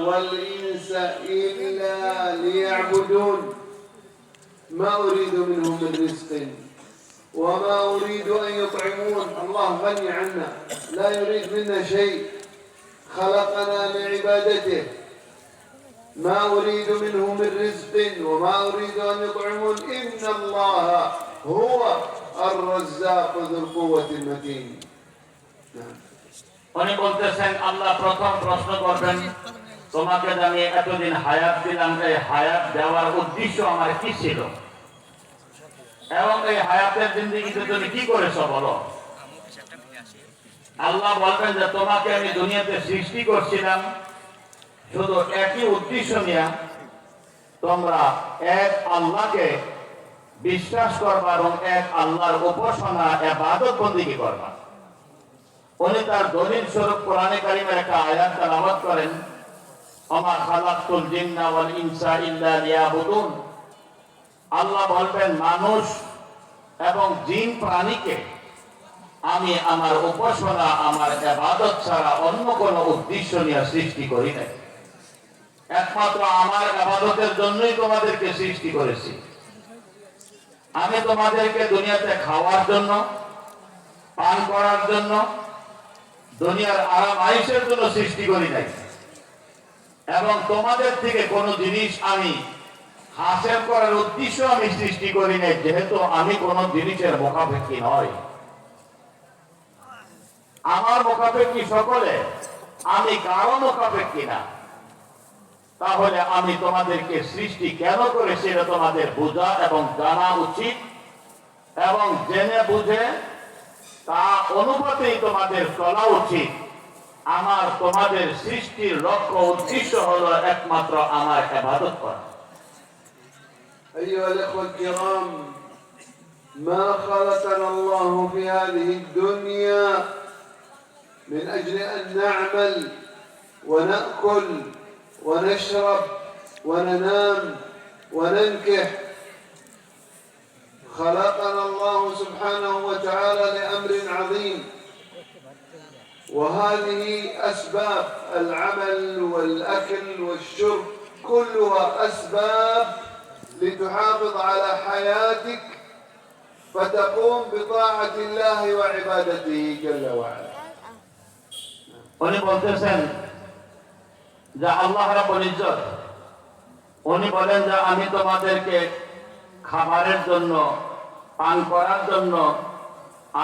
والإنس إلا ليعبدون ما أريد منهم من رزق وما أريد أن يطعمون. الله غني عنا لا يريد منا شيء، خلقنا لعبادته. ما أريد منهم من رزق وما أريد أن يطعمون إن الله هو الرزاق ذو القوة المتين. উনি বলতেছেন আল্লাহ প্রথম প্রশ্ন করবেন, তোমাকে আমি এতদিন হায়াত দিলাম, এই হায়াত দেওয়ার উদ্দেশ্য আমার কি ছিল এবং এই হায়াতের জিন্দেগিতে তুমি কি করেছো বলো। আল্লাহ বলবেন যে তোমাকে আমি দুনিয়াতে সৃষ্টি করছিলাম শুধু একই উদ্দেশ্য নিয়ে, তোমরা এক আল্লাহকে বিশ্বাস করবা এবং এক আল্লাহর উপাসনা ইবাদত বন্দেগী করবা। উনি তার দলিল স্বরূপ কোরআনে কারিমের একটা আয়াত তেলাওয়াত করেন, ওমা খালাকতুল জিন্না ওয়াল ইনসা ইল্লা লিয়াবুদুন। আল্লাহ বলবেন মানুষ এবং জিন প্রাণীকে আমি আমার উপাসনা আমার ইবাদত ছাড়া অন্য কোনো উদ্দেশ্য নিয়ে সৃষ্টি করি নাই, একমাত্র আমার ইবাদতের জন্যই তোমাদেরকে সৃষ্টি করেছি। আমি তোমাদেরকে দুনিয়াতে খাওয়ার জন্য, পান করার জন্য, দুনিয়ার আরাম আয়েশের জন্য সৃষ্টি করি নাই এবং তোমাদের থেকে কোনো জিনিস আমি হাসিল করার উদ্দেশ্য আমি সৃষ্টি করি নাই, যেহেতু আমি কোনো জিনিসের মুখাপেক্ষী নয়। আমার মুখাপেক্ষী সকলে, আমি কারো মুখাপেক্ষী না। তাহলে আমি তোমাদেরকে সৃষ্টি কেন করেছি এটা তোমাদের বোঝা এবং জানা উচিত এবং জেনে বুঝে তা অনুপাতেই তোমাদের চলা উচিত। আমার তোমাদের সৃষ্টির লক্ষ্য উদ্দেশ্য হলো একমাত্র আমার ইবাদত করা। أيها الأخوة الكرام، ما خلقنا الله في هذه الدنيا من أجل أن نعمل ونأكل ونشرب وننام وننكح. خلقنا الله سبحانه وتعالى لأمر عظيم، وهذه أسباب العمل والأكل والشرب كلها أسباب لتحافظ على حياتك فتقوم بطاعة الله وعبادته جل وعلا. উনি বলতেছেন যে আল্লাহ রাব্বুল ইজ্জত উনি বলেন যে আমি তোমাদেরকে খাবারের জন্য, পান করার জন্য,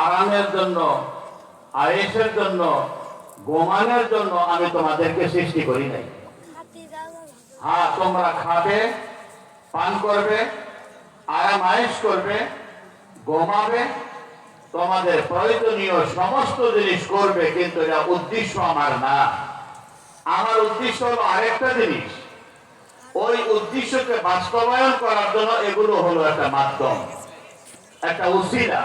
আরামের জন্য, আয়েশের জন্য, ঘুমানোর জন্য আমি তোমাদেরকে সৃষ্টি করি নাই। হ্যাঁ, তোমরা খাবে, পান করবে, আরাম আয়েশ করবে, ঘুমাবে, তোমাদের প্রয়োজনীয় সমস্ত জিনিস করবে, কিন্তু এটা উদ্দেশ্য আমার না। আমার উদ্দেশ্য হলো আরেকটা জিনিস। ওই উদ্দেশ্যকে বাস্তবায়ন করার জন্য এগুলো হলো একটা মাধ্যম, একটা উসিলা।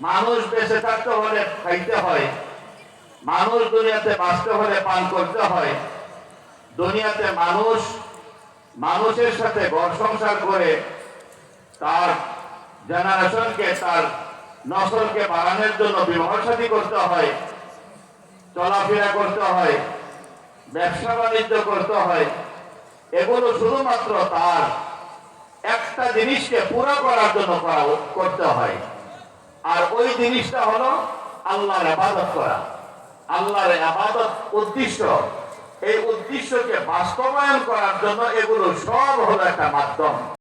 মানুষ বেঁচে থাকতে হলে খাইতে হয়, মানুষ দুনিয়াতে বাঁচতে হলে পান করতে হয়, দুনিয়াতে মানুষ মানুষের সাথে ঘর সংসার করে তার জেনারেশনকে, তার নসলকে বাড়ানোর জন্য বিবাহ শাদী করতে হয়, চলাফেরা করতে হয়, ব্যবসা বাণিজ্য করতে হয়। এগুলো শুধুমাত্র তার একটা জিনিসকে পুরো করার জন্য করতে হয়, আর ওই জিনিসটা হলো আল্লাহর ইবাদত করা। আল্লাহর ইবাদত উদ্দেশ্য, এই উদ্দেশ্যকে বাস্তবায়ন করার জন্য এগুলো সব হলো একটা মাধ্যম।